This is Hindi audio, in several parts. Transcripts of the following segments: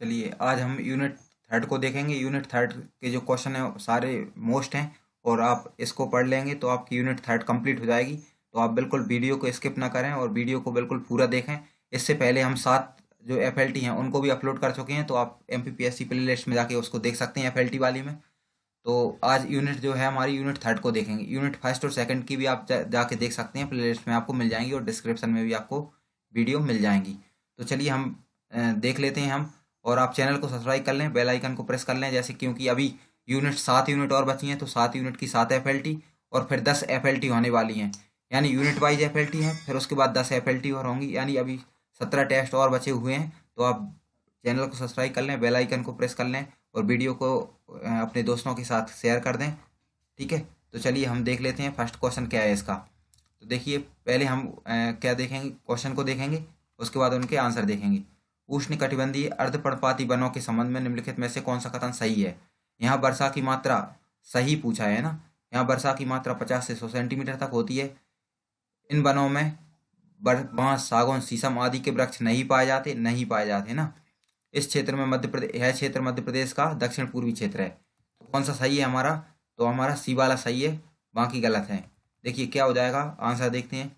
चलिए आज हम यूनिट थर्ड को देखेंगे। यूनिट थर्ड के जो क्वेश्चन है सारे मोस्ट हैं और आप इसको पढ़ लेंगे तो आपकी यूनिट थर्ड कंप्लीट हो जाएगी। तो आप बिल्कुल वीडियो को स्किप ना करें और वीडियो को बिल्कुल पूरा देखें। इससे पहले हम 7 जो FLT हैं उनको भी अपलोड कर चुके हैं, तो आप MPPSC प्ले लिस्ट में जाके उसको देख सकते हैं FLT वाली में। तो आज यूनिट जो है हमारी यूनिट थर्ड को देखेंगे। यूनिट फर्स्ट और सेकंड की भी आप जाके देख सकते हैं, प्ले लिस्ट में आपको मिल जाएंगी और डिस्क्रिप्शन में भी आपको वीडियो मिल जाएंगी। तो चलिए हम देख लेते हैं हम। और आप चैनल को सब्सक्राइब कर लें, बेल आइकन को प्रेस कर लें, जैसे क्योंकि अभी 7 यूनिट और बची हैं, तो 7 यूनिट की 7 FLT और फिर 10 FLT होने वाली हैं। यानी यूनिट वाइज FLT हैं, फिर उसके बाद 10 FLT और होंगी, यानी अभी 17 टेस्ट और बचे हुए हैं। तो आप चैनल को सब्सक्राइब कर लें, बेल आइकन को प्रेस कर लें और वीडियो को अपने दोस्तों के साथ शेयर कर दें। ठीक है, तो चलिए हम देख लेते हैं फर्स्ट क्वेश्चन क्या है इसका। तो देखिए पहले हम क्या देखेंगे, क्वेश्चन को देखेंगे, उसके बाद उनके आंसर देखेंगे। उष्णकटिबंधीय अर्धपर्णपाती वनों के संबंध में निम्नलिखित में से कौन सा कथन सही है। यहाँ वर्षा की मात्रा सही पूछा है ना। यहाँ वर्षा की मात्रा 50 से 100 सेंटीमीटर तक होती है। इन वनों में बांस, सागौन, शीशम आदि के वृक्ष नहीं पाए जाते ना। इस क्षेत्र में यह क्षेत्र मध्य प्रदेश का दक्षिण पूर्वी क्षेत्र है। तो कौन सा सही है हमारा, तो हमारा सी वाला सही है, बाकी गलत है। देखिए क्या हो जाएगा, आंसर देखते हैं।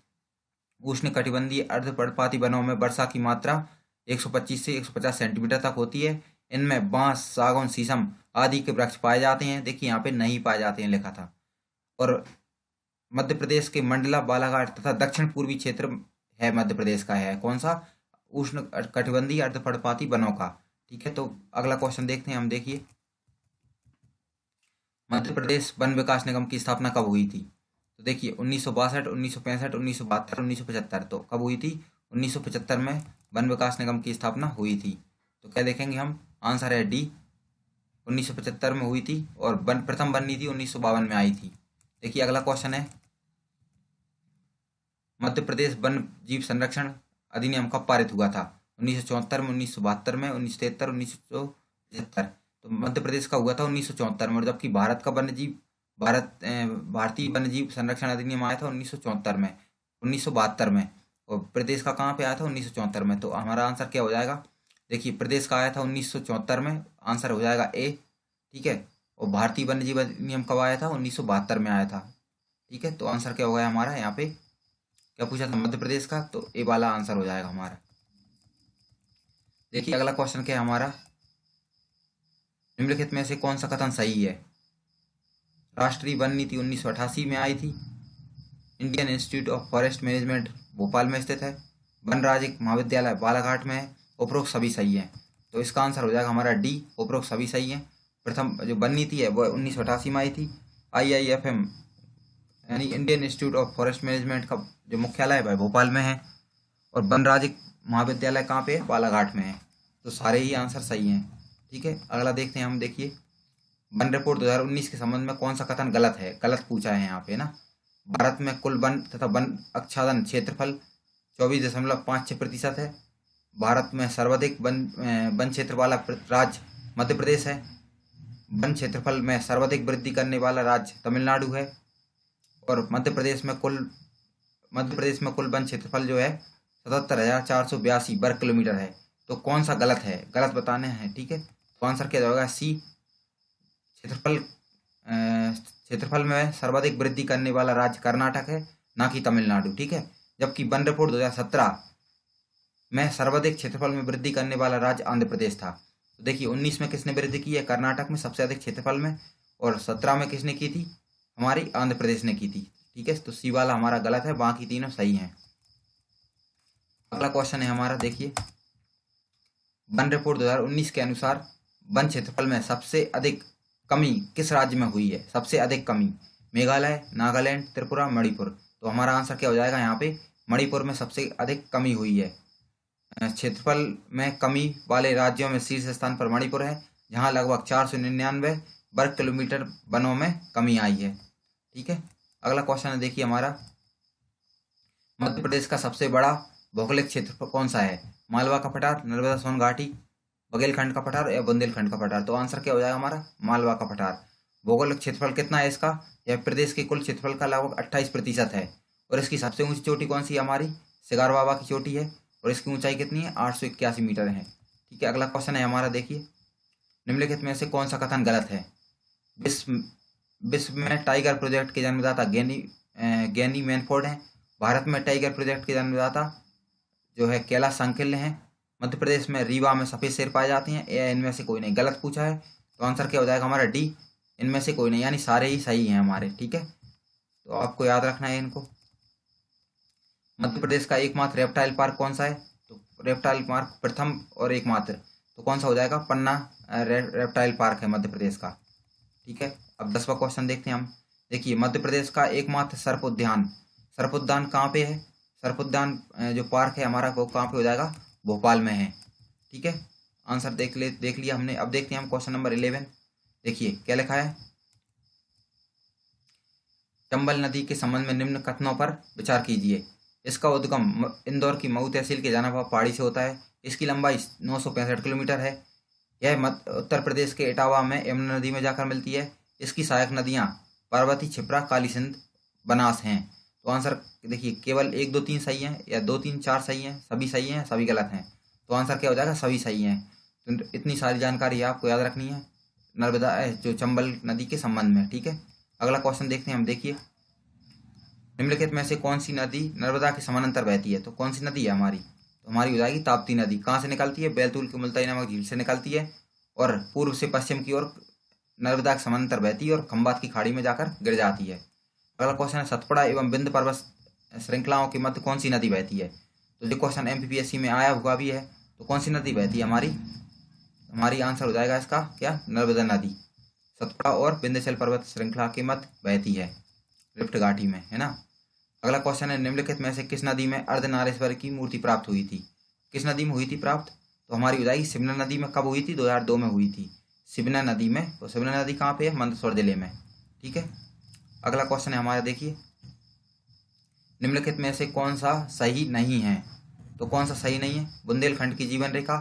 उष्णकटिबंधीय अर्धपर्णपाती वनों में वर्षा की मात्रा 125 से 150 सेंटीमीटर तक होती है। इनमें बांस, सागौन, शीशम आदि के वृक्ष पाए जाते हैं। देखिए यहाँ पे नहीं पाए जाते हैं लिखा था। और मध्य प्रदेश के मंडला, बालाघाट तथा दक्षिण पूर्वी क्षेत्र है मध्य प्रदेश का, है कौन सा, उष्ण कटिबंधीय अर्धपर्णपाती वनों का। ठीक है, तो अगला क्वेश्चन देखते हैं हम। देखिए मध्य प्रदेश वन विकास निगम की स्थापना कब हुई थी। तो देखिए 1962, 1965, 1972, 1975। तो कब हुई थी, 1975 में वन विकास निगम की स्थापना हुई थी। तो क्या देखेंगे हम, आंसर है डी, 1975 में हुई थी। और प्रथम वन नीति 1952 में आई थी। देखिए अगला क्वेश्चन है, मध्य प्रदेश वन जीव संरक्षण अधिनियम कब पारित हुआ था। 1974 में, 1972 में, 1973, 1975। तो मध्य प्रदेश का हुआ था 1974 में, और जबकि भारतीय वन्य जीव संरक्षण अधिनियम आया था 1974 में, 1972 में। और प्रदेश का कहाँ पे आया था, 1974 में। तो हमारा आंसर क्या हो जाएगा, देखिए प्रदेश का आया था 1974 में, आंसर हो जाएगा ए। ठीक है, और भारतीय वन्य जीव अधिनियम कब आया था, 1972 में आया था। ठीक है, तो आंसर क्या हो गया हमारा, यहाँ पे क्या पूछा था, मध्य प्रदेश का, तो ए वाला आंसर हो जाएगा हमारा। देखिए अगला क्वेश्चन क्या है हमारा, निम्नलिखित में से कौन सा कथन सही है। राष्ट्रीय वन नीति 1988 में आई थी। Indian institute of forest management Bhopal में स्थित है। वन राज्य महाविद्यालय बालाघाट में है। उपरोक्त सभी सही हैं। तो इसका आंसर हो जाएगा हमारा डी, उपरोक्त सभी सही हैं। प्रथम जो वन नीति है वह 1988 में आई थी। IIFM यानी Indian institute of forest management का जो मुख्यालय है वह भोपाल में है। और वन राज्य महाविद्यालय कहाँ पे है, बालाघाट में है। तो सारे ही आंसर सही हैं। ठीक है, अगला देखते हैं हम। देखिए वन रिपोर्ट 2019 के संबंध में कौन सा कथन गलत है, गलत पूछा है यहाँ पे ना। भारत में कुल वन तथा वन आच्छादन क्षेत्रफल 24.56% है। भारत में सर्वाधिक वन क्षेत्र वाला राज्य मध्य प्रदेश है। वन क्षेत्रफल में सर्वाधिक वृद्धि करने वाला राज्य तमिलनाडु है। और मध्य प्रदेश में कुल वन क्षेत्रफल जो है 77,482 वर्ग किलोमीटर है। तो कौन सा गलत है, गलत बताने हैं। ठीक है, तो आंसर क्या जाएगा, सी, क्षेत्रफल में सर्वाधिक वृद्धि करने वाला राज्य कर्नाटक है, ना कि तमिलनाडु। ठीक है, जबकि वन रिपोर्ट 2017 में सर्वाधिक क्षेत्रफल में वृद्धि करने वाला राज्य आंध्र प्रदेश था। तो देखिए 19 में किसने वृद्धि की है, कर्नाटक में सबसे अधिक क्षेत्रफल में, और 17 में किसने की थी, हमारी आंध्र प्रदेश ने की थी। ठीक है, तो सी वाला हमारा गलत है, बाकी तीनों सही हैं। अगला क्वेश्चन है हमारा, देखिए वन रिपोर्ट 2019 के अनुसार वन क्षेत्रफल में सबसे अधिक कमी किस राज्य में हुई है। सबसे अधिक कमी मेघालय, नागालैंड, त्रिपुरा, मणिपुर। तो हमारा आंसर क्या हो जाएगा, यहाँ पे मणिपुर में सबसे अधिक कमी हुई है। क्षेत्रफल में कमी वाले राज्यों में शीर्ष स्थान पर मणिपुर है, जहाँ लगभग 499 वर्ग किलोमीटर वनों में कमी आई है। ठीक है, अगला क्वेश्चन है, देखिए हमारा मध्य प्रदेश का सबसे बड़ा भौगोलिक क्षेत्र कौन सा है। मालवा का पठार, नर्मदा सोन घाटी, बघेलखंड का पठार या बुंदेलखंड का पठार। तो आंसर क्या हो जाएगा हमारा, मालवा का पठार। भौगोलिक क्षेत्रफल कितना है इसका, यह प्रदेश के कुल क्षेत्रफल का लगभग 28% है। और इसकी सबसे ऊंची चोटी कौन सी है, हमारी सिगार बाबा की चोटी है, और इसकी ऊंचाई कितनी है, 881 मीटर है। ठीक है। अगला क्वेश्चन है हमारा, देखिए निम्नलिखित में से कौन सा कथन गलत है। विश्व विश्व में टाइगर प्रोजेक्ट के जन्मदाता गैनी मैनफोर्ड हैं। भारत में टाइगर प्रोजेक्ट के जन्मदाता जो है कैलाश संकेल्य हैं। मध्य प्रदेश में रीवा में सफेद शेर पाए जाते हैं। या इनमें से कोई नहीं। गलत पूछा है तो आंसर क्या हो जाएगा हमारा डी, इनमें से कोई नहीं, यानी सारे ही सही हैं हमारे। ठीक है, तो आपको याद रखना है इनको। मध्य प्रदेश का एकमात्र रेप्टाइल पार्क कौन सा है, तो रेप्टाइल पार्क प्रथम और एकमात्र, तो कौन सा हो जाएगा, पन्ना रेप्टाइल पार्क है मध्य प्रदेश का। ठीक है, अब 10वां क्वेश्चन देखते हैं हम। देखिए मध्य प्रदेश का एकमात्र सर्प उद्यान कहाँ पे है। सर्प उद्यान जो पार्क है हमारा वो कहाँ पे हो जाएगा, भोपाल में है। ठीक है, आंसर देख लिया हमने। अब देखते हैं हम क्वेश्चन नंबर 11। देखिए क्या लिखा है, चंबल नदी के संबंध में निम्न कथनों पर विचार कीजिए। इसका उद्गम इंदौर की मऊ तहसील के जानापुर पहाड़ी से होता है। इसकी लंबाई 965 किलोमीटर है। यह उत्तर प्रदेश के इटावा में यमुना नदी में जाकर मिलती है। इसकी सहायक नदियां पार्वती, छिप्रा, काली सिंध, बनास हैं। तो आंसर देखिए केवल 1 2 3 सही है, या 2 3 4 सही हैं, सभी सही हैं, सभी गलत हैं। तो आंसर क्या हो जाएगा, सभी सही हैं। तो इतनी सारी जानकारी आपको याद रखनी है नर्मदा जो चंबल नदी के संबंध में। ठीक है, अगला क्वेश्चन देखते हैं हम। देखिए निम्नलिखित में से कौन सी नदी नर्मदा के समानांतर बहती है, तो कौन सी नदी है हमारी, तो हमारी हो जाएगी ताप्ती नदी। कहाँ से निकलती है, बैतूल के मुल्ताई नामक झील से निकलती है और पूर्व से पश्चिम की ओर नर्मदा के समानांतर बहती है और खंबात की खाड़ी में जाकर गिर जाती है। अगला क्वेश्चन है, सतपुड़ा एवं विंध्य पर्वत श्रृंखलाओं के मध्य कौन सी नदी बहती है। तो जो क्वेश्चन MPPSC में आया हुआ भी है, तो कौन सी नदी बहती है हमारी आंसर हो जाएगा इसका क्या, नर्मदा नदी सतपुड़ा और विंध्याचल पर्वत श्रृंखला के मध्य बहती है, रिफ्ट घाटी में, है ना। अगला क्वेश्चन है, निम्नलिखित में से किस नदी में अर्धनारेश्वर की मूर्ति प्राप्त हुई थी। किस नदी में हुई थी प्राप्त, तो हमारी हो जाएगी सिमना नदी में। कब हुई थी, 2002 में हुई थी सिमना नदी में। तो सिमना नदी कहाँ पे है, मंदसौर जिले में। ठीक है, अगला क्वेश्चन है हमारा, देखिए निम्नलिखित में से कौन सा सही नहीं है। तो कौन सा सही नहीं है, बुंदेलखंड की जीवन रेखा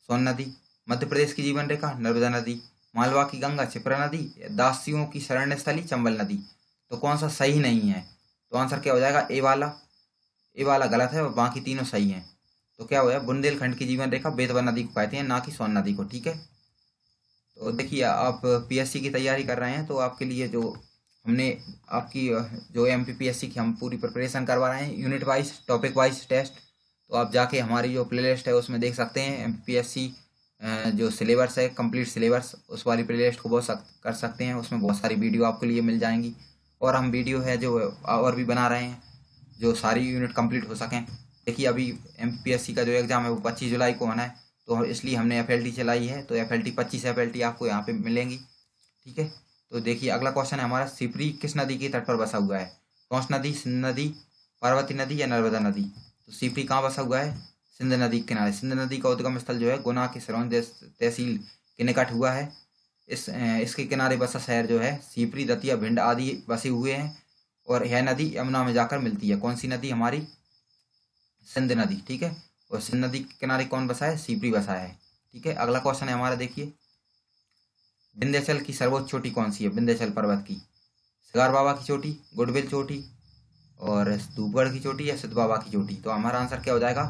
सोन नदी, मध्य प्रदेश की जीवन रेखा नर्मदा नदी, मालवा की गंगा छिप्रा नदी, दासियों की शरण स्थली चंबल नदी। तो कौन सा सही नहीं है, तो आंसर क्या हो जाएगा, ए वाला गलत है और बाकी तीनों सही हैं। तो क्या हुआ, बुंदेलखंड की जीवन रेखा बेतवा नदी को कहते हैं, ना कि सोन नदी को। ठीक है, तो देखिए आप PSC की तैयारी कर रहे हैं तो आपके लिए जो हमने आपकी जो MPPSC की हम पूरी प्रिपरेशन करवा रहे हैं, unit wise topic wise test, तो आप जाके हमारी जो प्लेलिस्ट है उसमें देख सकते हैं। MPPSC जो सिलेबस है, कंप्लीट सिलेबस, उस वाली प्लेलिस्ट को बहुत कर सकते हैं। उसमें बहुत सारी वीडियो आपके लिए मिल जाएंगी और हम वीडियो है जो और भी बना रहे हैं जो सारी यूनिट कंप्लीट हो सकें। देखिए अभी MPPSC का जो एग्ज़ाम है वो 25 जुलाई को होना है, तो इसलिए हमने FLT चलाई है। तो FLT 25 FLT आपको यहाँ पे मिलेंगी। ठीक है, तो देखिए अगला क्वेश्चन है हमारा, सिपरी किस नदी के तट पर बसा हुआ है। कौन सी नदी, सिंध नदी, पार्वती नदी या नर्मदा नदी। तो सिपरी कहाँ बसा हुआ है, सिंध नदी के किनारे। सिंध नदी का उद्गम स्थल जो है गुना के सिरौंज तहसील के निकट हुआ है। इसके किनारे बसा शहर जो है सीपरी, दतिया, भिंड आदि बसे हुए हैं और यह नदी यमुना में जाकर मिलती है। कौन सी नदी हमारी, सिंध नदी। ठीक है, और सिंध नदी के किनारे कौन बसा है, सीपरी बसा है। ठीक है, अगला क्वेश्चन है हमारा, देखिए विंध्याचल की सर्वोच्च चोटी कौन सी है, विंध्याचल पर्वत की। सिगार बाबा की चोटी, गुडविल चोटी और धूपगढ़ की चोटी या सिद्ध बाबा की चोटी। तो हमारा आंसर क्या हो जाएगा,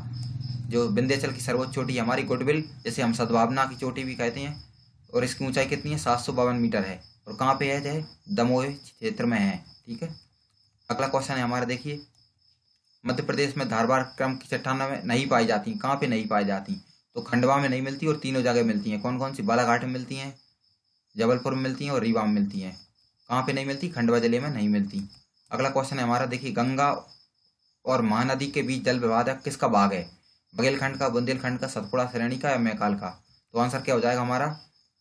जो विंध्याचल की सर्वोच्च चोटी है हमारी गुडविल, जैसे हम सद्भावना की चोटी भी कहते हैं, और इसकी ऊंचाई कितनी है, 752 मीटर है। और कहाँ पे है, जो दमोह क्षेत्र में है। ठीक है, अगला क्वेश्चन है हमारा, देखिए मध्य प्रदेश में धारवाड़ क्रम की चट्टानों में नहीं पाई जाती। कहाँ पे नहीं पाई जाती, तो खंडवा में नहीं मिलती और तीनों जगह मिलती हैं। कौन कौन सी, बालाघाट में मिलती हैं, जबलपुर में मिलती हैं और रीवा में मिलती हैं। कहाँ पे नहीं मिलती, खंडवा जिले में नहीं मिलती। अगला क्वेश्चन है हमारा, देखिए गंगा और महानदी के बीच जल विवादक किसका भाग है, बघेलखंड का, बुंदेलखंड का, सतपुड़ा श्रेणी का या मैकाल का। तो आंसर क्या हो जाएगा हमारा,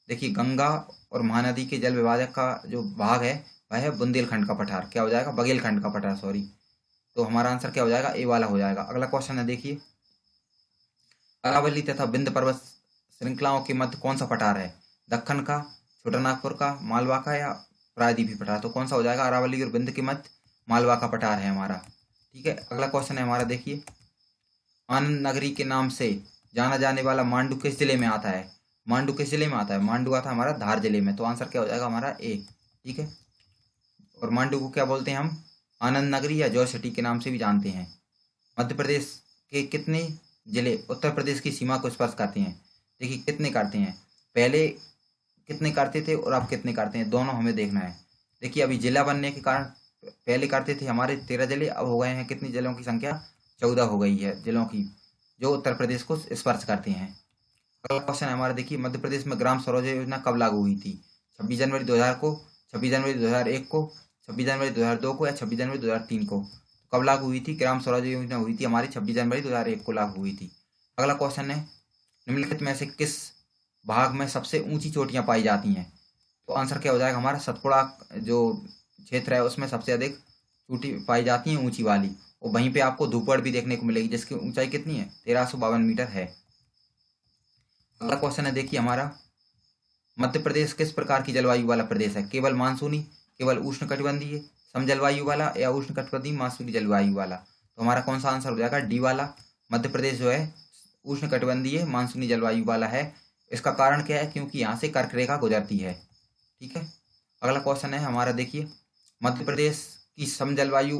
देखिए गंगा और महानदी के जल विभाजक का जो भाग है वह है बुंदेलखंड का पठार। क्या हो जाएगा, बघेलखंड का पठार, सॉरी। तो हमारा आंसर क्या हो जाएगा, ए वाला हो जाएगा। अगला क्वेश्चन है, देखिए अरावली तथा विंध्य पर्वत श्रृंखलाओं के मध्य कौन सा पठार है, दक्कन का, छोटानागपुर का, मालवा का या प्रायद्वीपीय पठार। तो कौन सा हो जाएगा, अरावली और विंध्य के मध्य मालवा का पठार है हमारा। ठीक है, अगला क्वेश्चन है हमारा, देखिए आनंद नगरी के नाम से जाना जाने वाला मांडू किस जिले में आता है। मांडू किस जिले में आता है, मांडू आता है हमारा धार जिले में। तो आंसर क्या हो जाएगा हमारा, ए। ठीक है, और मांडू को क्या बोलते हैं हम, आनंद नगरी या जॉय सिटी के नाम से भी जानते हैं। मध्य प्रदेश के कितने जिले उत्तर प्रदेश की सीमा को स्पर्श करते हैं, देखिए कितने करते हैं, पहले कितने करते थे और अब कितने करते हैं, दोनों हमें देखना है। देखिए अभी जिला बनने के कारण पहले करते थे हमारे 13 जिले, अब हो गए हैं कितनी जिलों की संख्या, 14 हो गई है जिलों की, जो उत्तर प्रदेश को स्पर्श करते हैं। अगला क्वेश्चन है हमारा, देखिए मध्य प्रदेश में ग्राम स्वराज योजना कब लागू हुई थी? 26 जनवरी 2000 को, 26 जनवरी 2001 को, 26 जनवरी 2002 को, या 26 जनवरी 2003 को? कब लागू हुई थी? ग्राम स्वराज योजना हुई थी हमारी 26 जनवरी 2001 को लागू हुई थी। अगला क्वेश्चन है, निम्नलिखित में से किस भाग में सबसे ऊंची चोटियां पाई जाती हैं? तो आंसर क्या हो जाएगा हमारा, सतपुड़ा जो क्षेत्र है उसमें सबसे अधिक चोटी पाई जाती है ऊंची वाली, और वहीं पे आपको धूपगढ़ भी देखने को मिलेगी जिसकी ऊंचाई कितनी है, 1352 मीटर है। अगला क्वेश्चन है देखिए हमारा, मध्य प्रदेश किस प्रकार की जलवायु वाला प्रदेश है? केवल मानसूनी, केवल उष्णकटिबंधीय समजलवायु वाला, या उष्णकटिबंधीय मानसूनी जलवायु वाला? तो हमारा कौन सा आंसर हो जाएगा, डी वाला। मध्य प्रदेश जो है उष्णकटिबंधीय मानसूनी जलवायु वाला है। इसका कारण क्या है, क्योंकि यहाँ से कर्क रेखा गुजरती है। ठीक है, अगला क्वेश्चन है हमारा, देखिए मध्य प्रदेश की समजलवायु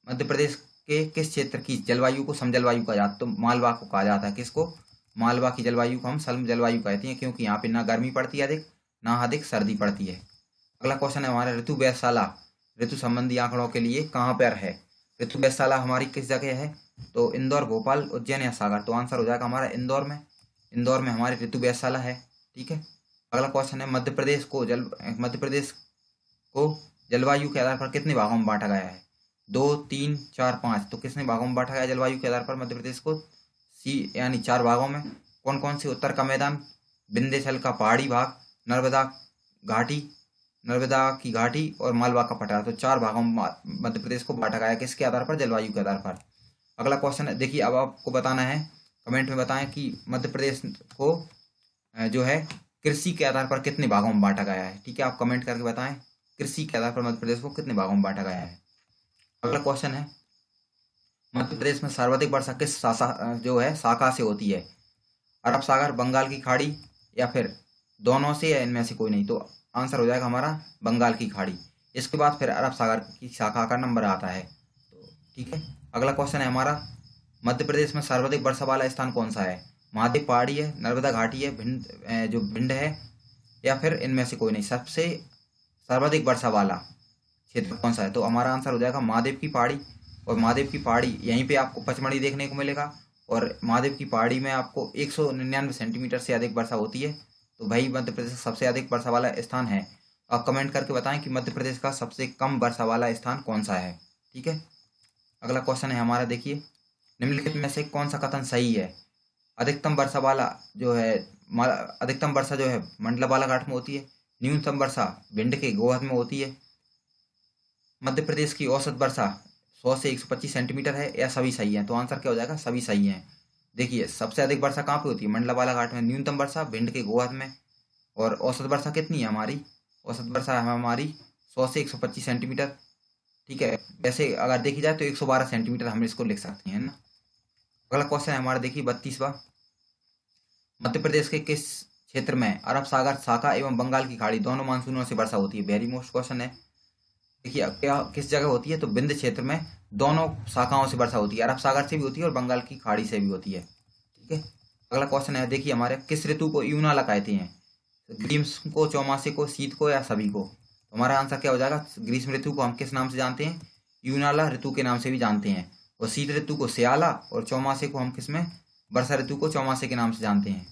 मध्य प्रदेश के किस क्षेत्र की जलवायु को समजलवायु कहा जाता है? तो मालवा को कहा जाता है। किसको? मालवा की जलवायु को हम सम जलवायु कहते हैं, क्योंकि यहाँ पे ना गर्मी पड़ती है अधिक, ना अधिक सर्दी पड़ती है। अगला क्वेश्चन है हमारा, ऋतु व्ययशाला ऋतु संबंधी आंकड़ों के लिए कहाँ पर है? ऋतु व्ययशाला हमारी किस जगह है? तो इंदौर, भोपाल, उज्जैन या सागर? तो आंसर हो जाएगा हमारा इंदौर में। इंदौर में हमारी ऋतु व्ययशाला है। ठीक है, अगला क्वेश्चन है, मध्य प्रदेश को जलवायु के आधार पर कितने भागों में बांटा गया है? 2, 3, 4, 5? तो कितने भागों में बांटा गया जलवायु के आधार पर मध्य प्रदेश को? सी यानी 4 भागों में। कौन कौन से? उत्तर का मैदान, विंध्याचल का पहाड़ी भाग, नर्मदा की घाटी और मालवा का पठार। तो 4 भागों में मध्य प्रदेश को बांटा गया है। किसके आधार पर? जलवायु के आधार पर। अगला क्वेश्चन है, देखिए अब आपको बताना है, कमेंट में बताएं कि मध्य प्रदेश को जो है कृषि के आधार पर कितने भागों में बांटा गया है। ठीक है, आप कमेंट करके बताएं कृषि के आधार पर मध्य प्रदेश को कितने भागों में बांटा गया है। अगला क्वेश्चन है, मध्य प्रदेश में सर्वाधिक वर्षा किस शाखा से होती है? अरब सागर, बंगाल की खाड़ी, या फिर दोनों से, या इनमें से कोई नहीं? तो आंसर हो जाएगा हमारा बंगाल की खाड़ी। इसके बाद फिर अरब सागर की शाखा का नंबर आता है। तो ठीक है, अगला क्वेश्चन है हमारा, मध्य प्रदेश में सर्वाधिक वर्षा वाला स्थान कौन सा है? महादेव पहाड़ी है, नर्मदा घाटी है, भिंड है, या फिर इनमें से कोई नहीं? सबसे सर्वाधिक वर्षा वाला क्षेत्र कौन सा है? तो हमारा आंसर हो जाएगा महादेव की पहाड़ी। और महादेव की पहाड़ी यहीं पे आपको पचमढ़ी देखने को मिलेगा, और महादेव की पहाड़ी में आपको 199 सेंटीमीटर से अधिक वर्षा होती है। तो भाई मध्य प्रदेश सबसे अधिक वर्षा वाला स्थान है। आप कमेंट करके बताएं कि मध्य प्रदेश का सबसे कम वर्षा वाला स्थान कौन सा है। ठीक है, अगला क्वेश्चन है हमारा, देखिए निम्नलिखित में से कौन सा कथन सही है? अधिकतम वर्षा जो है मंडला बालाघाट में होती है, न्यूनतम वर्षा भिंड के गोहद में होती है, मध्य प्रदेश की औसत वर्षा 100 से 125 सेंटीमीटर है, या सभी सही है? तो आंसर क्या हो जाएगा, सभी सही है। देखिए सबसे अधिक वर्षा कहाँ पे होती है? मंडला बालाघाट में। न्यूनतम वर्षा भिंड के गोहद में। और औसत वर्षा कितनी है हमारी? औसत वर्षा है हमारी 100 से 125 सेंटीमीटर। ठीक है, वैसे अगर देखी जाए तो 112 सेंटीमीटर हम इसको लिख सकते हैं ना। अगला क्वेश्चन है हमारा, देखिए 32वां, मध्य प्रदेश के किस क्षेत्र में अरब सागर शाखा एवं बंगाल की खाड़ी दोनों मानसूनों से वर्षा होती है? वेरी मोस्ट क्वेश्चन है। देखिए क्या किस जगह होती है? तो विंध्य क्षेत्र में दोनों शाखाओं से वर्षा होती है, अरब सागर से भी होती है और बंगाल की खाड़ी से भी होती है। ठीक है, अगला क्वेश्चन है, देखिए हमारे, किस ऋतु को यूनाला कहते हैं? ग्रीष्म को, चौमासे को, शीत को, या सभी को? तो हमारा आंसर क्या हो जाएगा, ग्रीष्म ऋतु को हम किस नाम से जानते हैं? यूनाला ऋतु के नाम से भी जानते हैं। और शीत ऋतु को स्याला, और चौमासे को हम किसमें, वर्षा ऋतु को चौमासे के नाम से जानते हैं।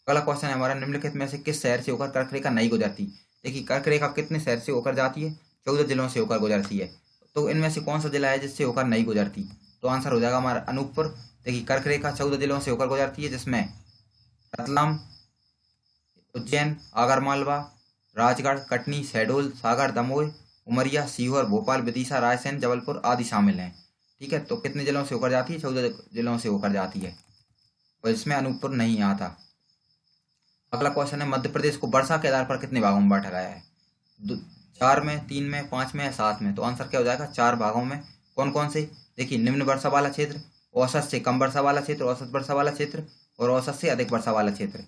अगला क्वेश्चन है हमारा, निम्नलिखित में से किस शहर से होकर कर्क रेखा नहीं गुजरती? देखिए कर्क रेखा कितने शहर से होकर जाती है? 14 जिलों से होकर गुजरती है। तो इनमें से कौन सा जिला है जिससे होकर नहीं गुजरती? तो आंसर हो जाएगा हमारा अनूपपुर। देखिए कर्क रेखा 14 जिलों से होकर गुजरती है, जिसमें रतलाम, उज्जैन, आगरमालवा, राजगढ़, कटनी, शहडोल, सागर, दमोह, उमरिया, सीहोर, भोपाल, विदिशा, रायसेन, जबलपुर आदि शामिल हैं। ठीक है, तो कितने जिलों से होकर जाती है? 14 जिलों से होकर जाती है, और इसमें अनूपपुर नहीं आता। अगला क्वेश्चन है, मध्य प्रदेश को वर्षा के आधार पर कितने भागों में बांटा गया है? 4 में, 3 में, 5 में, या 7 में? तो आंसर क्या हो जाएगा, 4 भागों में। कौन कौन से? देखिए निम्न वर्षा वाला क्षेत्र, औसत से कम वर्षा वाला क्षेत्र, औसत वर्षा वाला क्षेत्र, और औसत से अधिक वर्षा वाला क्षेत्र।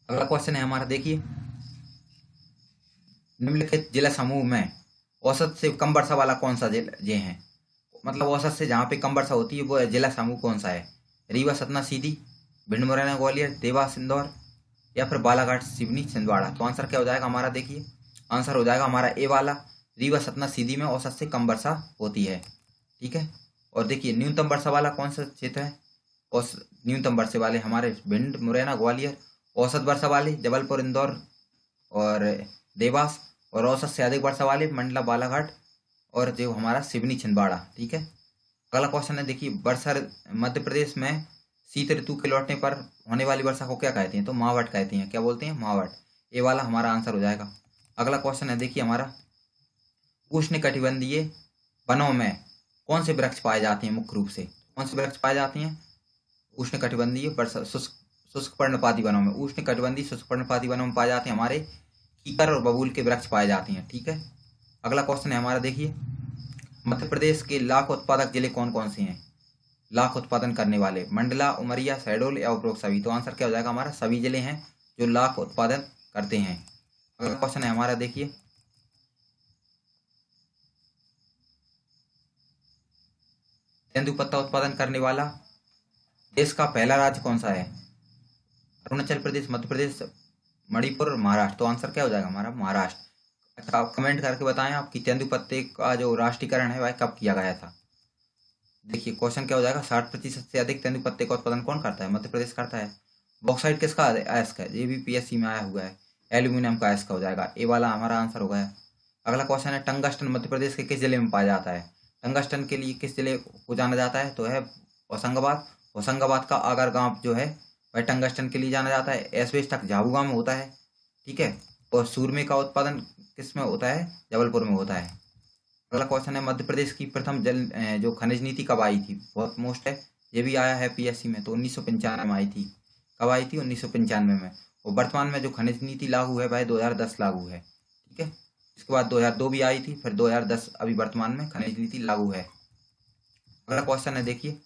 अगला क्वेश्चन है हमारा, देखिए निम्नलिखित जिला समूह में औसत से कम वर्षा वाला कौन सा जिले हैं? मतलब औसत से जहाँ पे कम वर्षा होती है वो जिला समूह कौन सा है? रीवा, सतना, सीधी, भिंड, मुरैना, ग्वालियर, देवास, इंदौर या फिर बालाघाट, सिवनी, छिंदवाड़ा। तो आंसर क्या हो जाएगा हमारा? देखिए आंसर हो जाएगा हमारा ए वाला, रीवा, सतना, सीधी में औसत से कम वर्षा होती है। ठीक है। और देखिए न्यूनतम वर्षा वाला कौन सा क्षेत्र है? न्यूनतम वर्षा वाले हमारे भिंड, मुरैना, ग्वालियर। औसत वर्षा वाले जबलपुर, इंदौर और देवास। और औसत से अधिक वर्षा वाले मंडला, बालाघाट और जो हमारा सिवनी, छिंदवाड़ा। ठीक है। अगला क्वेश्चन है, देखिए वर्षा मध्य प्रदेश में शीत ऋतु के लौटने पर होने वाली वर्षा को क्या कहते हैं? तो मावठ कहते हैं। क्या बोलते हैं? मावठ। ये वाला हमारा आंसर हो जाएगा। अगला क्वेश्चन है, देखिए हमारा उष्णकटिबंधीय वनों में कौन से वृक्ष पाए जाते हैं? मुख्य रूप से कौन से वृक्ष पाए जाते हैं उष्णकटिबंधीय वर्षा शुष्क पर्णपाती वनों में? उष्णकटिबंधीय शुष्क पर्णपाती वनों में पाए जाते हैं हमारे कीकर और बबूल के वृक्ष पाए जाते हैं। ठीक है। अगला क्वेश्चन है हमारा, देखिए मध्य प्रदेश के लाख उत्पादक जिले कौन कौन से हैं? लाख उत्पादन करने वाले मंडला, उमरिया, शहडोल या उपरोक्त सभी। तो आंसर क्या हो जाएगा हमारा? सभी जिले हैं जो लाख उत्पादन करते हैं। अगला क्वेश्चन है हमारा, देखिए तेंदुपत्ता उत्पादन करने वाला देश का पहला राज्य कौन सा है? अरुणाचल प्रदेश, मध्य प्रदेश, मणिपुर और महाराष्ट्र। तो आंसर क्या हो जाएगा हमारा? महाराष्ट्र। अच्छा, आप कमेंट करके बताएं आपकी तेंदुपत्ते का जो राष्ट्रीयकरण है वह कब किया गया था? देखिए क्वेश्चन क्या हो जाएगा, 60% से अधिक तेंदुपत्ते का उत्पादन कौन करता है? मध्य प्रदेश करता है। बॉक्साइट किसका अयस्क है? ये भी पीएससी में आया हुआ है। एल्यूमिनियम का अयस्क हो जाएगा। ए वाला हमारा आंसर हो गया। अगला क्वेश्चन है, टंगस्टन मध्य प्रदेश के किस जिले में पाया जाता है? टंगस्टन के लिए किस जिले को जाना जाता है? तो है होशंगाबाद। होशंगाबाद का आगर गांव जो है वह टंगस्टन के लिए जाना जाता है। एस्बेस्टस झाबुआ में होता है। ठीक है। और सूरमे का उत्पादन किस में होता है? जबलपुर में होता है। अगला क्वेश्चन है, मध्य प्रदेश की प्रथम जो खनिज नीति कब आई थी? बहुत मोस्ट है, ये भी आया है पीएससी में। तो 1995 में आई थी। कब आई थी? 1995 में। और वर्तमान में जो खनिज नीति लागू है वह 2010 लागू है। ठीक है। इसके बाद 2002 भी आई थी, फिर 2010 अभी वर्तमान में खनिज नीति लागू है। अगला क्वेश्चन है, देखिए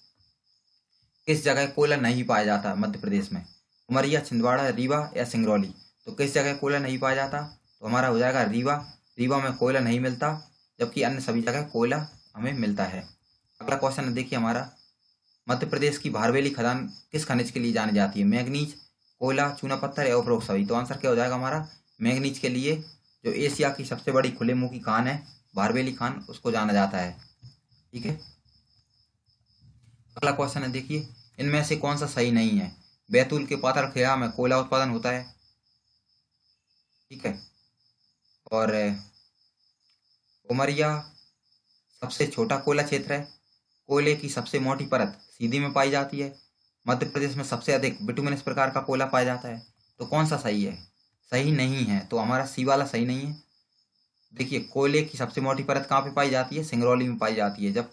किस जगह कोयला नहीं पाया जाता मध्य प्रदेश में? उमरिया, छिंदवाड़ा, रीवा या सिंगरौली। तो किस जगह कोयला नहीं पाया जाता? तो हमारा हो जाएगा रीवा। रीवा में कोयला नहीं मिलता, जबकि अन्य सभी जगह कोयला हमें मिलता है। अगला क्वेश्चन है, देखिए हमारा मध्य प्रदेश की भारवेली खदान किस खनिज के लिए जानी जाती है? मैग्नीज, कोयला, चूना पत्थर या उपरोक्त सभी। तो आंसर क्या हो जाएगा हमारा? मैग्नीज के लिए, जो एशिया की सबसे बड़ी खुले मुंह की खान है भारवेली खान, उसको जाना जाता है। ठीक है। अगला क्वेश्चन है, देखिए इनमें से कौन सा सही नहीं है? बैतूल के पाथरखेड़ा में कोयला उत्पादन होता है। ठीक है। और उमरिया सबसे छोटा कोयला क्षेत्र है। कोयले की सबसे मोटी परत सीधी में पाई जाती है। मध्य प्रदेश में सबसे अधिक बिटुमिनस प्रकार का कोयला पाया जाता है। तो कौन सा सही है? सही नहीं है, तो हमारा सी वाला सही नहीं है। देखिए कोयले की सबसे मोटी परत कहाँ पे पाई जाती है? सिंगरौली में पाई जाती है जब।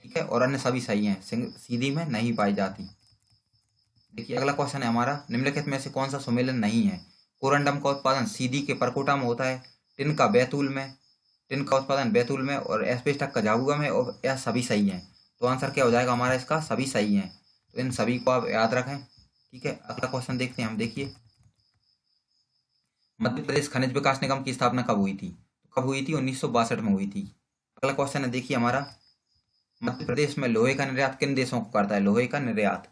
ठीक है। और अन्य सभी सही हैं, सीधी में नहीं पाई जाती। देखिए अगला क्वेश्चन है हमारा, निम्नलिखित में से कौन सा सुमेलन नहीं है? कोरंडम का उत्पादन सीधी के परकोटा में होता है। टिन का बैतूल में, टिन का उत्पादन बैतूल में और एस्बेस्टस का झाबुआ में, और यह सभी सही हैं। तो आंसर क्या हो जाएगा हमारा इसका? सभी सही हैं। तो इन सभी को आप याद रखें। ठीक है। अगला क्वेश्चन देखते हैं हम। देखिए मध्य प्रदेश खनिज विकास निगम की स्थापना कब हुई थी? कब हुई थी? 1962 में हुई थी। अगला क्वेश्चन है, देखिए हमारा मध्य प्रदेश में लोहे का निर्यात किन देशों को करता है? लोहे का निर्यात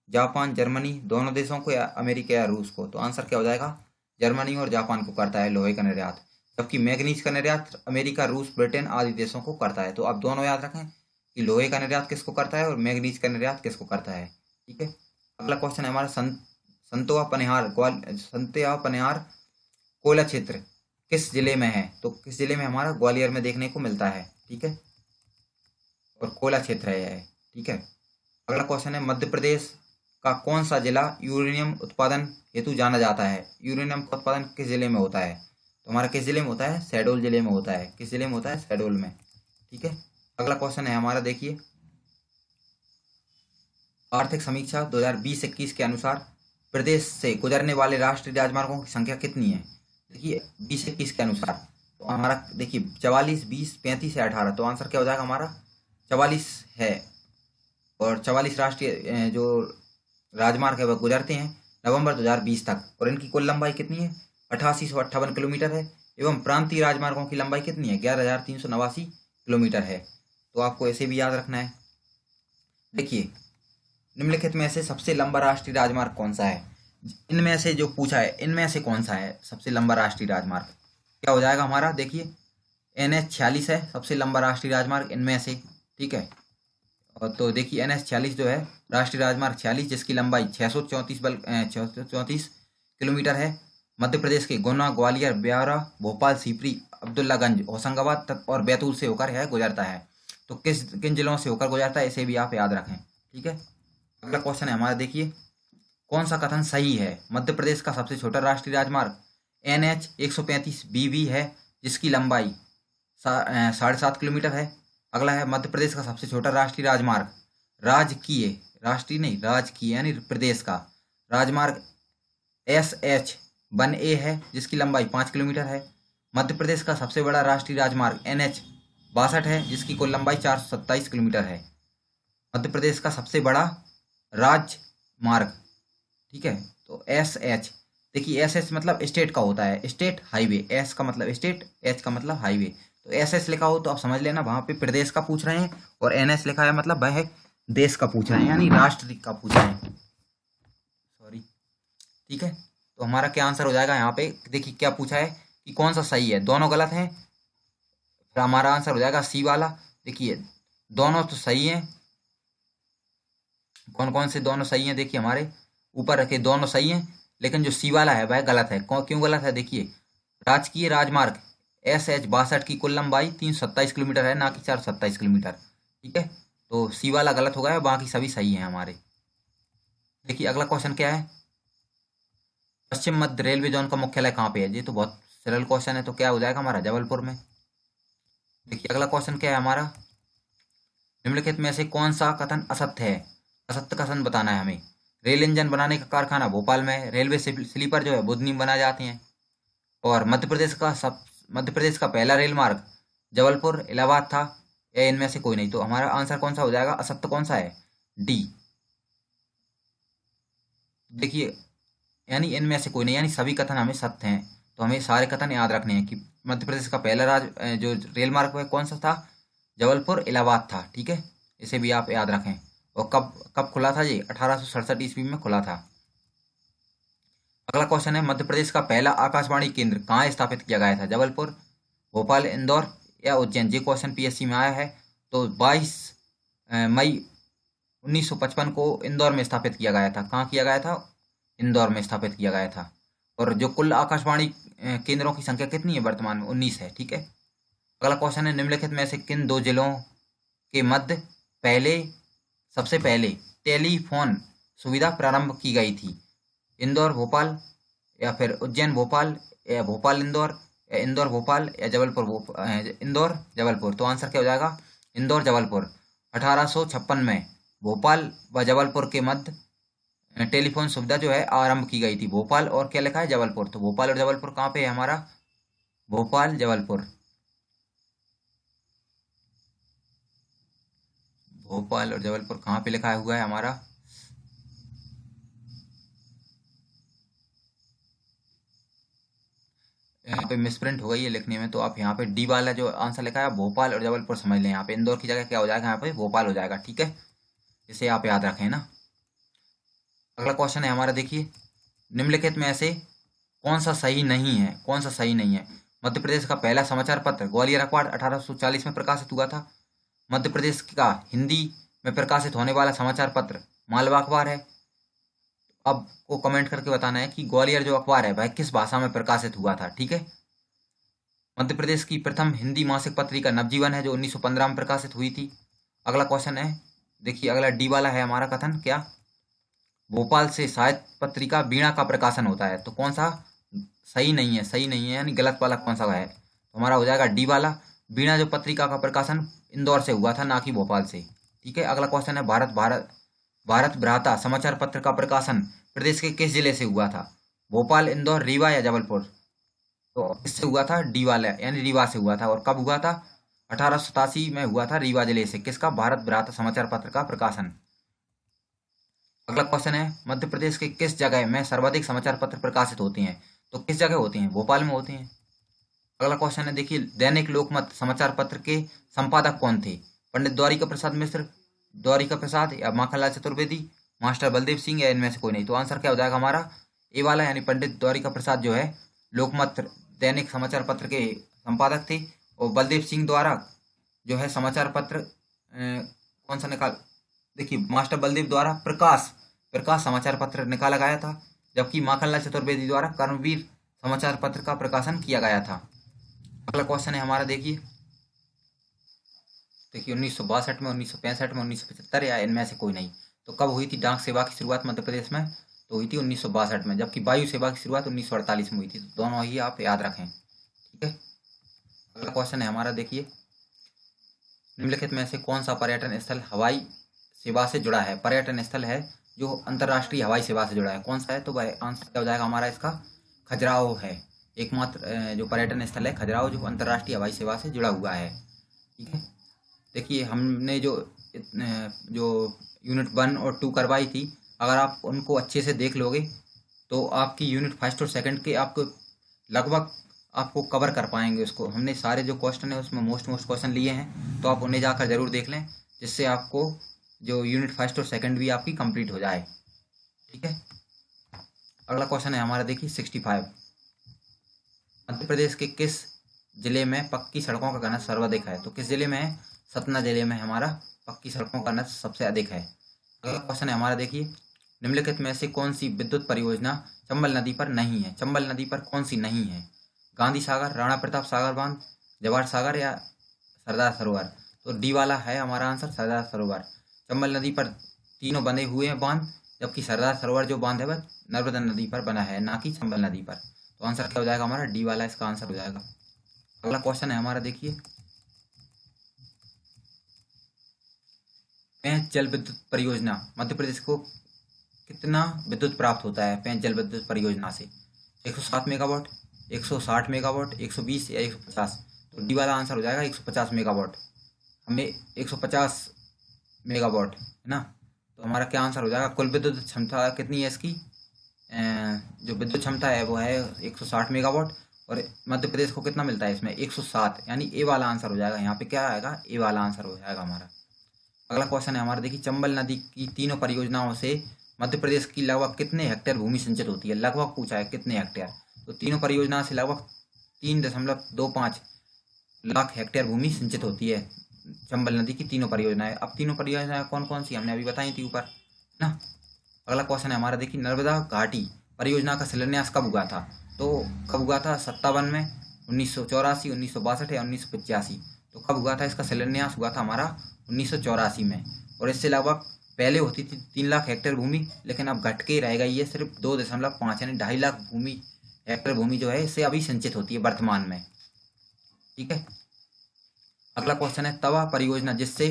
जापान, जर्मनी, दोनों देशों को या अमेरिका या रूस को? तो आंसर क्या हो जाएगा? जर्मनी और जापान को करता है लोहे का निर्यात। जबकि मैग्नीज का निर्यात अमेरिका, रूस, ब्रिटेन आदि देशों को करता है। तो आप दोनों याद रखें कि लोहे का निर्यात किसको करता है और मैग्नीज का निर्यात किसको करता है। ठीक है। अगला क्वेश्चन है हमारा, संतोआ पनिहार कोयला क्षेत्र किस जिले में है? तो किस जिले में? हमारा ग्वालियर में देखने को मिलता है। ठीक है। और कोयला क्षेत्र है यह। ठीक है। अगला क्वेश्चन है, मध्य प्रदेश का कौन सा जिला यूरेनियम उत्पादन हेतु जाना जाता है? यूरेनियम का उत्पादन किस जिले में होता है? तो हमारा किस जिले में होता है? शहडोल जिले में होता है। किस जिले में होता है? शहडोल में। ठीक है। अगला क्वेश्चन है हमारा, देखिए आर्थिक समीक्षा 2020-21 के अनुसार प्रदेश से गुजरने वाले राष्ट्रीय राजमार्गों की संख्या कितनी है? देखिए 20-21 के अनुसार तो हमारा देखिए 44, 20, 35 या 18। तो आंसर क्या हो जाएगा हमारा? 44 है। और 44 राष्ट्रीय जो राजमार्ग है वह गुजरते हैं नवंबर 2020 तक। और इनकी कुल लंबाई कितनी है? 8858 किलोमीटर है। एवं प्रांतीय राजमार्गों की लंबाई कितनी है? 11,389 किलोमीटर है। तो आपको ऐसे भी याद रखना है। देखिए, निम्नलिखित में से सबसे लंबा राष्ट्रीय राजमार्ग कौन सा है? इनमें से जो पूछा है, इनमें से कौन सा है सबसे लंबा राष्ट्रीय राजमार्ग? क्या हो जाएगा हमारा? देखिए, NH 46 है सबसे लंबा राष्ट्रीय राजमार्ग इनमें से, ठीक है। और तो देखिए NH 46 जो है राष्ट्रीय राजमार्ग 46, जिसकी लंबाई 634 किलोमीटर है। मध्य प्रदेश के गुना, ग्वालियर, ब्यावरा, भोपाल, सीपरी, अब्दुल्लागंज, होशंगाबाद और बैतूल से होकर यह गुजरता है। तो किन जिलों से होकर गुजरता है, इसे भी आप याद रखें, ठीक है। अगला क्वेश्चन है हमारा, देखिए, कौन सा कथन सही है? मध्य प्रदेश का सबसे छोटा राष्ट्रीय राजमार्ग NH 135BB है, जिसकी लंबाई 7.5 किलोमीटर है। अगला है, मध्य प्रदेश का सबसे छोटा राष्ट्रीय राजमार्ग राजकीय, राष्ट्रीय नहीं राजकीय यानी प्रदेश का राजमार्ग SH 1A है, जिसकी लंबाई 5 किलोमीटर है। मध्य प्रदेश का सबसे बड़ा राष्ट्रीय राजमार्ग NH 62 है, जिसकी कुल लंबाई 427 किलोमीटर है। मध्य प्रदेश का सबसे बड़ा राजमार्ग, ठीक है। तो SH, देखिए SH मतलब स्टेट का होता है, स्टेट हाईवे, S का मतलब स्टेट, H का मतलब हाईवे। तो SS लिखा हो तो आप समझ लेना वहां पे प्रदेश का पूछ रहे हैं, और NH लिखा है मतलब वह देश का पूछ रहे हैं, यानी राष्ट्र का पूछ रहे हैं, सॉरी, ठीक है। तो हमारा क्या आंसर हो जाएगा यहाँ पे? देखिए क्या पूछा है कि कौन सा सही है, दोनों गलत हैं, फिर हमारा आंसर हो जाएगा C वाला। देखिए दोनों तो सही हैं, कौन कौन से दोनों सही हैं? देखिए हमारे ऊपर रखे दोनों सही हैं, लेकिन जो C वाला है वह गलत है। क्यों गलत है? देखिए, राजकीय राजमार्ग SH 62 की कुल लंबाई 327 किलोमीटर है, ना कि 427 किलोमीटर, ठीक है। तो C वाला गलत हो गया है, बाकी सभी सही हैं हमारे। देखिए अगला क्वेश्चन क्या है, पश्चिम मध्य रेलवे जोन का मुख्यालय कहाँ पे है? ये तो बहुत सरल क्वेश्चन है, तो क्या हो जाएगा हमारा? जबलपुर में। देखिए अगला क्वेश्चन क्या है हमारा, निम्नलिखित में से कौन सा कथन असत्य है? असत्य कथन बताना है हमें। रेल इंजन बनाने का कारखाना भोपाल में है, रेलवे स्लीपर जो है बुधनी में बनाए जाते हैं, और मध्य प्रदेश का पहला रेल मार्ग जबलपुर इलाहाबाद था, या इनमें से कोई नहीं? तो हमारा आंसर कौन सा हो जाएगा? असत्य कौन सा है? D। देखिए, यानी इनमें से कोई नहीं, यानी सभी कथन हमें सत्य हैं। तो हमें सारे कथन याद रखने हैं कि मध्य प्रदेश का पहला जो रेल मार्ग है कौन सा था? जबलपुर इलाहाबाद था, ठीक है। इसे भी आप याद रखें। और कब कब खुला था? ये 1867 ईस्वी में खुला था। अगला क्वेश्चन है, मध्य प्रदेश का पहला आकाशवाणी केंद्र कहाँ स्थापित किया गया था? जबलपुर, भोपाल, इंदौर या उज्जैन? ये क्वेश्चन PSC में आया है। तो 22 मई 1955 को इंदौर में स्थापित किया गया था। कहाँ किया गया था? इंदौर में स्थापित किया गया था। और जो कुल आकाशवाणी केंद्रों की संख्या कितनी है वर्तमान में? 19 है, ठीक है। अगला क्वेश्चन है, निम्नलिखित में से किन दो जिलों के मध्य सबसे पहले टेलीफोन सुविधा प्रारंभ की गई थी? इंदौर भोपाल, या फिर उज्जैन भोपाल, या भोपाल इंदौर, या इंदौर भोपाल, या इंदौर जबलपुर? तो आंसर क्या हो जाएगा? इंदौर जबलपुर। 1856 में भोपाल व जबलपुर के मध्य टेलीफोन सुविधा जो है आरंभ की गई थी। भोपाल और क्या लिखा है? जबलपुर। तो भोपाल और जबलपुर कहाँ पे है हमारा? भोपाल जबलपुर, भोपाल और जबलपुर कहाँ पे लिखा हुआ है हमारा? यहाँ पे मिसप्रिंट हो गई है लिखने में, तो आप यहाँ पे D वाला जो आंसर लिखा है भोपाल और जबलपुर समझ लें। यहाँ पे इंदौर की जगह क्या हो जाएगा? यहाँ पे भोपाल हो जाएगा, ठीक है। इसे आप याद रखें ना। अगला क्वेश्चन है हमारा, देखिए, निम्नलिखित में से कौन सा सही नहीं है? कौन सा सही नहीं है? मध्य प्रदेश का पहला समाचार पत्र ग्वालियर अखबार 1840 में प्रकाशित हुआ था। मध्य प्रदेश का हिंदी में प्रकाशित होने वाला समाचार पत्र मालवा अखबार है। अब को कमेंट करके बताना है कि ग्वालियर जो अखबार है वह किस भाषा में प्रकाशित हुआ था, ठीक है। मध्य प्रदेश की प्रथम हिंदी मासिक पत्रिका नवजीवन है, जो 1915 में प्रकाशित हुई थी। अगला क्वेश्चन है, देखिए अगला D वाला है हमारा कथन, क्या? भोपाल से साहित्य पत्रिका वीणा का प्रकाशन होता है। तो कौन सा सही नहीं है? सही नहीं है यानी गलत वाला कौन सा है? तो हमारा हो जाएगा D वाला। वीणा जो पत्रिका का प्रकाशन इंदौर से हुआ था, ना कि भोपाल से, ठीक है। अगला क्वेश्चन है, भारत भ्राता समाचार पत्र का प्रकाशन प्रदेश के किस जिले से हुआ था? भोपाल, इंदौर, रीवा या जबलपुर? तो इससे हुआ था D वाला, यानी रीवा से हुआ था। और कब हुआ था? 1887 में हुआ था रीवा जिले से। किसका? भारत भ्राता समाचार पत्र का प्रकाशन। अगला क्वेश्चन है, मध्य प्रदेश के किस जगह में सर्वाधिक समाचार पत्र प्रकाशित होते हैं? तो किस जगह होते हैं? भोपाल में होते हैं। अगला क्वेश्चन है, देखिए, दैनिक लोकमत समाचार पत्र के संपादक कौन थे? पंडित द्वारिका प्रसाद मिश्र, द्वारिका प्रसाद या माखनलाल चतुर्वेदी, मास्टर बलदेव सिंह या इनमें से कोई नहीं। तो आंसर क्या हो जाएगा हमारा ए वाला, यानी पंडित द्वारिका प्रसाद जो है लोकमत दैनिक समाचार पत्र के संपादक थे, और बलदेव सिंह द्वारा जो है समाचार पत्र कौन सा निकाल, देखिए मास्टर बलदेव द्वारा प्रकाश समाचार पत्र निकाला गया था, जबकि माखनलाल चतुर्वेदी द्वारा कर्मवीर समाचार पत्र का प्रकाशन किया गया था। अगला क्वेश्चन है हमारा, देखिए 1962 में, 1965 में, 1975 या इनमें से कोई नहीं। तो कब हुई थी डाक सेवा की शुरुआत मध्य प्रदेश में? तो हुई थी 1962 में, जबकि वायु सेवा की शुरुआत 1948 में हुई थी। तो दोनों ही आप याद रखें, ठीक है। अगला क्वेश्चन है हमारा, देखिए निम्नलिखित में से कौन सा पर्यटन स्थल हवाई सेवा से जुड़ा है? पर्यटन स्थल है जो अंतर्राष्ट्रीय हवाई सेवा से जुड़ा है, कौन सा है? तो वह आंसर क्या हो जाएगा हमारा इसका? खजुराहो है। एकमात्र जो पर्यटन स्थल है खजुराहो, जो अंतर्राष्ट्रीय हवाई सेवा से जुड़ा हुआ है, ठीक है। देखिए हमने जो यूनिट 1 और 2 करवाई थी, अगर आप उनको अच्छे से देख लोगे तो आपकी यूनिट 1 और 2 के आपको लगभग आपको कवर कर पाएंगे उसको। हमने सारे जो क्वेश्चन है उसमें मोस्ट क्वेश्चन लिए हैं, तो आप उन्हें जाकर जरूर देख लें, जिससे आपको जो यूनिट 1 और 2 भी आपकी कंप्लीट हो जाए, ठीक है। अगला क्वेश्चन है हमारा, देखिए 65। मध्य प्रदेश के किस जिले में पक्की सड़कों का घनत्व सर्वाधिक है? तो किस जिले में है? सतना जिले में हमारा पक्की सड़कों का घनत्व सबसे अधिक है। अगला क्वेश्चन है हमारा, देखिए निम्नलिखित में से कौन सी विद्युत परियोजना चंबल नदी पर नहीं है? चंबल नदी पर कौन सी नहीं है? गांधी सागर, राणा प्रताप सागर बांध, जवाहर सागर या सरदार सरोवर? तो डी वाला है हमारा आंसर, सरदार सरोवर। चंबल नदी पर तीनों बने हुए हैं बांध, जबकि सरदार सरोवर जो बांध है वह नर्मदा नदी पर बना है, ना कि चंबल नदी पर। तो आंसर क्या हो जाएगा हमारा? डी वाला इसका आंसर हो जाएगा। अगला क्वेश्चन है हमारा, देखिए पेंच जल विद्युत परियोजना मध्य प्रदेश को कितना विद्युत प्राप्त होता है? पेंच जल विद्युत परियोजना से 107 मेगावाट, 160 मेगावाट, 120 या 150? तो डी वाला आंसर हो जाएगा 150 मेगावाट। हमें 150 मेगावाट है ना, तो हमारा क्या आंसर हो जाएगा? कुल विद्युत क्षमता कितनी है इसकी? जो विद्युत क्षमता है वो है 160 मेगावाट, और मध्य प्रदेश को कितना मिलता है इसमें? 107, यानी ए वाला आंसर हो जाएगा। यहाँ पे क्या आएगा? ए वाला आंसर हो जाएगा हमारा। अगला क्वेश्चन है हमारा, देखिए चंबल नदी की तीनों परियोजनाओं से मध्य प्रदेश की लगभग कितने हेक्टेयर भूमि सिंचित होती है? लगभग पूछा है कितने हेक्टेयर, तो तीनों परियोजना से लगभग 3.25 लाख हेक्टेयर भूमि सिंचित होती है चंबल नदी की तीनों परियोजनाएं। अब तीनों परियोजनाएं कौन कौन सी हमने अभी बताई थी ऊपर ना। अगला क्वेश्चन है हमारा, देखिए नर्मदा घाटी परियोजना का शिलान्यास कब हुआ था? तो कब हुआ था? 57 में, 1984, 1962 या 1985? तो कब हुआ था इसका शिलान्यास? हुआ था हमारा 1984 में। और इससे लगभग पहले होती थी 3 लाख हेक्टेयर भूमि, लेकिन अब घट के रह गई है सिर्फ 2.5, यानी 2.5 लाख हेक्टेयर भूमि जो है इससे अभी सिंचित होती है वर्तमान में, ठीक है। अगला क्वेश्चन है तवा परियोजना जिससे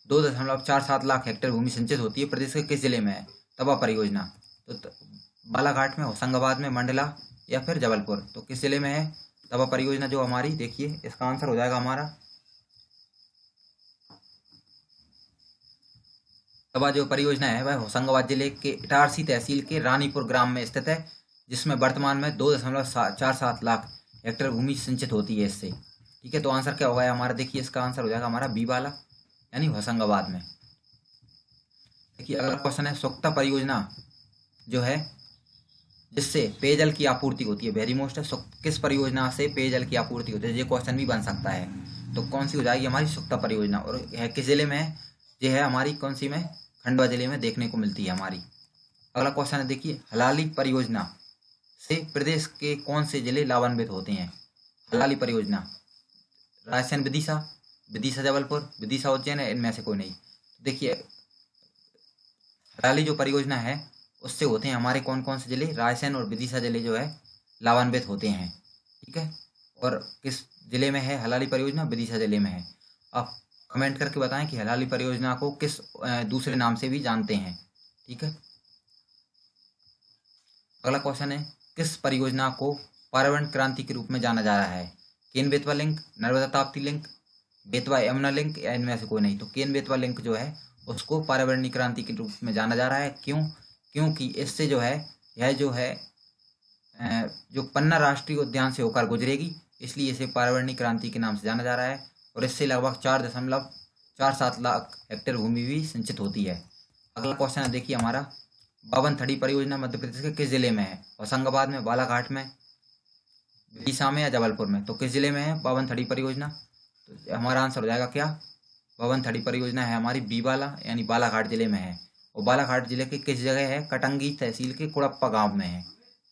2.47 लाख हेक्टेयर भूमि सिंचित होती है प्रदेश के किस जिले में है? तवा परियोजना तो बालाघाट में, होशंगाबाद में, मंडला या फिर जबलपुर? तो किस जिले में है तवा परियोजना जो हमारी? देखिए इसका आंसर हो जाएगा हमारा, तवा जो परियोजना है वह होशंगाबाद जिले के इटारसी तहसील के रानीपुर ग्राम में स्थित है, जिसमें वर्तमान में 2.47 लाख हेक्टेयर भूमि सिंचित होती है इससे, ठीक है। तो आंसर क्या होगा हमारा? देखिए इसका आंसर हो जाएगा हमारा बी वाला, यानी होशंगाबाद में। देखिए अगला क्वेश्चन है सुक्ता परियोजना जो है जिससे पेयजल की आपूर्ति होती है, वेरी मोस्ट है, किस परियोजना से पेयजल की आपूर्ति होती है? ये क्वेश्चन भी बन सकता है। तो कौन सी हो जाएगी हमारी? सुक्ता परियोजना। और है किस जिले में है? ये है हमारी कौन सी में? खंडवा जिले में देखने को मिलती है हमारी। अगला क्वेश्चन है, देखिए हलाली परियोजना से प्रदेश के कौन से जिले लाभान्वित होते हैं? हलाली परियोजना, रायसेन, विदिशा जबलपुर, विदिशा उज्जैन है, इनमें से कोई नहीं। देखिए हलाली जो परियोजना है उससे होते हैं हमारे कौन कौन से जिले? रायसेन और विदिशा जिले जो है लाभान्वित होते हैं, ठीक है। और किस जिले में है हलाली परियोजना? विदिशा जिले में है। आप कमेंट करके बताएं कि हलाली परियोजना को किस दूसरे नाम से भी जानते हैं, ठीक है। अगला क्वेश्चन है, किस परियोजना को पर्यावरण क्रांति के रूप में जाना जा रहा है? Ken Betwa link, Narmada Tapti link, Betwa Yamuna link या इनमें से कोई नहीं? तो केन बेतवा लिंक जो है उसको पर्यावरणीय क्रांति के रूप में जाना जा रहा है। क्यों? क्योंकि इससे जो है यह जो है जो पन्ना राष्ट्रीय उद्यान से होकर गुजरेगी, इसलिए इसे पर्यावरणीय क्रांति के नाम से जाना जा रहा है। और इससे लगभग 4-7 लाख हेक्टेयर भूमि भी सिंचित होती है। अगला क्वेश्चन है देखिए हमारा, बावन थड़ी परियोजना मध्य प्रदेश के किस जिले में है? होशंगाबाद में, बालाघाट में, विदिशा में या जबलपुर में? तो किस जिले में है बावन थड़ी परियोजना? तो हमारा आंसर हो जाएगा क्या? बावन थड़ी परियोजना है हमारी बीबाला यानी बालाघाट जिले में है। और बालाघाट जिले के किस जगह है? कटंगी तहसील के कुड़प्पा गांव में है।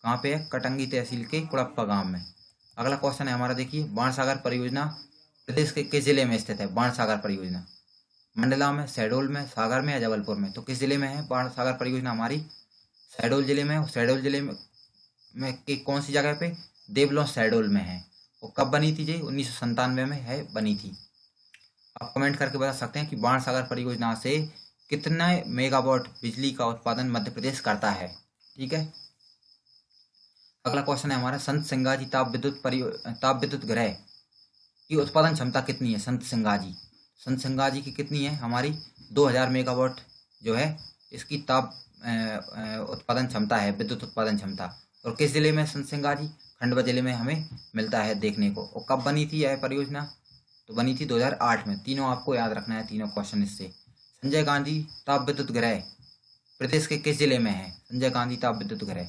कहाँ पे है? कटंगी तहसील के कुड़प्पा गांव में। अगला क्वेश्चन है हमारा देखिए, बाणसागर परियोजना प्रदेश के किस जिले में स्थित है? बाणसागर परियोजना मंडला में, शहडोल में, सागर में या जबलपुर में? तो किस जिले में है बाणसागर परियोजना हमारी? शहडोल जिले में। शहडोल जिले में की कौन सी जगह पे? देवलों शहडोल में है। और कब बनी थी जी? 1997 में है बनी थी। आप कमेंट करके बता सकते हैं कि बाणसागर परियोजना से कितने मेगावाट बिजली का उत्पादन मध्य प्रदेश करता है। ठीक है। अगला क्वेश्चन है हमारा, संत सिंगाजी ताप विद्युत गृह की उत्पादन क्षमता कितनी है? संत सिंगाजी की कितनी है हमारी? 2000 मेगावाट जो है इसकी ताप उत्पादन क्षमता है, विद्युत उत्पादन क्षमता। और किस जिले में संत सिंगाजी? खंडवा जिले में हमें मिलता है देखने को। और कब बनी थी यह परियोजना? तो बनी थी 2008 में। तीनों आपको याद रखना है, तीनों क्वेश्चन इससे। संजय गांधी ताप विद्युत गृह प्रदेश के किस जिले में है? संजय गांधी ताप विद्युत गृह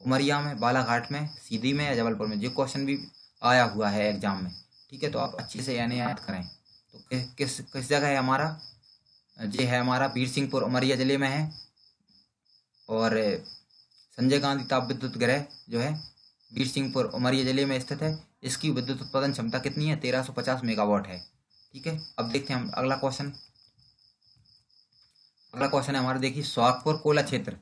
उमरिया में, बालाघाट में, सीधी में या जबलपुर में? जो क्वेश्चन भी आया हुआ है एग्जाम में। ठीक है, तो आप अच्छे से यानी याद करें। तो किस जगह है हमारा? ये है हमारा वीर सिंहपुर उमरिया जिले में है। और संजय गांधी ताप विद्युत गृह जो है वीर सिंहपुर उमरिया जिले में स्थित है। इसकी विद्युत उत्पादन क्षमता कितनी है? 1350 मेगावाट है। ठीक है, अब देखते हैं हम अगला क्वेश्चन। अगला क्वेश्चन है हमारा देखिए, सोहागपुर कोयला क्षेत्र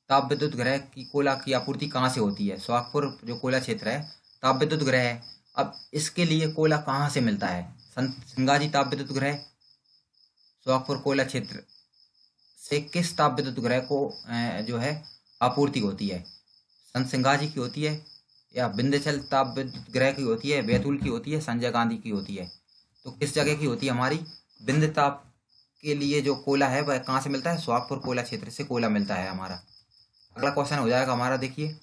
ताप विद्युत गृह की कोयला की आपूर्ति कहाँ से होती है? सोहागपुर जो कोयला क्षेत्र है ताप विद्युत गृह है। अब इसके लिए कोयला कहाँ से मिलता है? संत सिंगाजी ताप विद्युत गृह सोहागपुर कोयला क्षेत्र से किस ताप विद्युत गृह को जो है आपूर्ति होती है? संत सिंगाजी की होती है, या विंध्याचल ताप विद्युत गृह की होती है, बैतूल की होती है, संजय गांधी की होती है? तो किस जगह की होती है हमारी? विंध्य ताप के लिए जो कोयला है वह कहाँ से मिलता है? सोहागपुर कोयला क्षेत्र से कोयला मिलता है हमारा। अगला क्वेश्चन हो जाएगा हमारा देखिए,